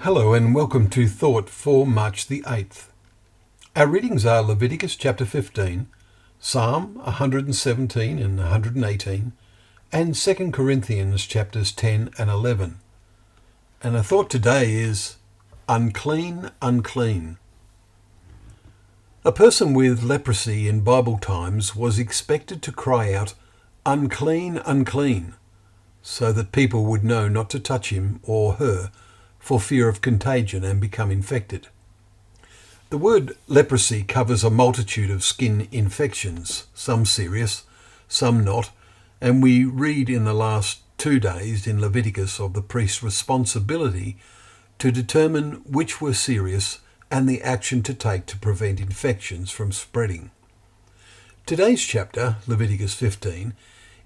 Hello and welcome to Thought for March the 8th. Our readings are Leviticus chapter 15, Psalm 117 and 118, and 2 Corinthians chapters 10 and 11. And our thought today is Unclean, Unclean. A person with leprosy in Bible times was expected to cry out, "Unclean, unclean," so that people would know not to touch him or her for fear of contagion and become infected. The word leprosy covers a multitude of skin infections, some serious, some not, and we read in the last 2 days in Leviticus of the priest's responsibility to determine which were serious and the action to take to prevent infections from spreading. Today's chapter, Leviticus 15,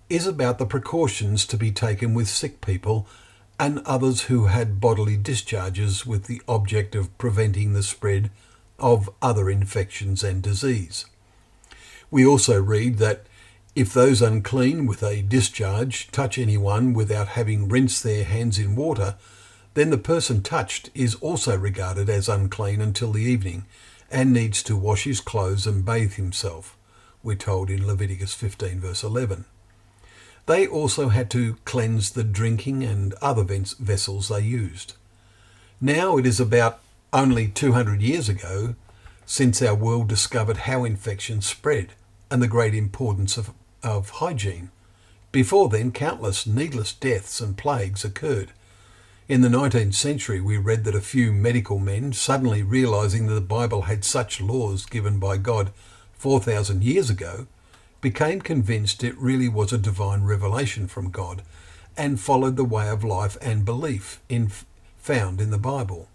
is about the precautions to be taken with sick people and others who had bodily discharges with the object of preventing the spread of other infections and disease. We also read that if those unclean with a discharge touch anyone without having rinsed their hands in water, then the person touched is also regarded as unclean until the evening and needs to wash his clothes and bathe himself, we're told in Leviticus 15 verse 11. They also had to cleanse the drinking and other vessels they used. Now it is about only 200 years ago since our world discovered how infections spread and the great importance of hygiene. Before then, countless needless deaths and plagues occurred. In the 19th century, we read that a few medical men, suddenly realizing that the Bible had such laws given by God 4,000 years ago, became convinced it really was a divine revelation from God and followed the way of life and belief found in the Bible.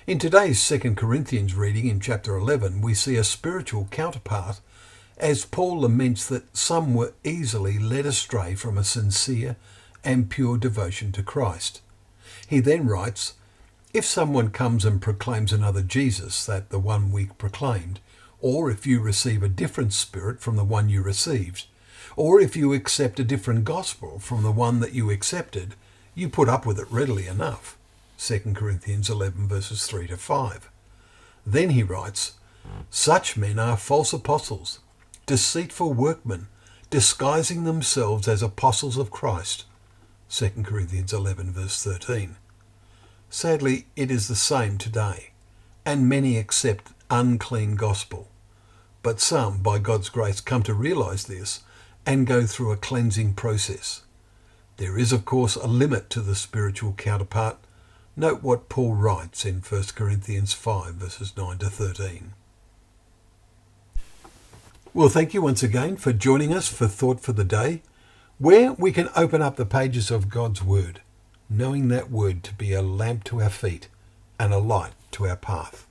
In today's 2 Corinthians reading in chapter 11, we see a spiritual counterpart as Paul laments that some were easily led astray from a sincere and pure devotion to Christ. He then writes, "If someone comes and proclaims another Jesus, that the one we proclaimed, or if you receive a different spirit from the one you received, or if you accept a different gospel from the one that you accepted, you put up with it readily enough." 2 Corinthians 11 verses 3 to 5. Then he writes, "Such men are false apostles, deceitful workmen, disguising themselves as apostles of Christ." 2 Corinthians 11 verse 13. Sadly, it is the same today, and many accept unclean gospel. But some, by God's grace, come to realize this and go through a cleansing process. There is, of course, a limit to the spiritual counterpart. Note what Paul writes in 1 Corinthians 5 verses 9 to 13. Well, thank you once again for joining us for Thought for the Day, where we can open up the pages of God's Word, knowing that Word to be a lamp to our feet and a light to our path.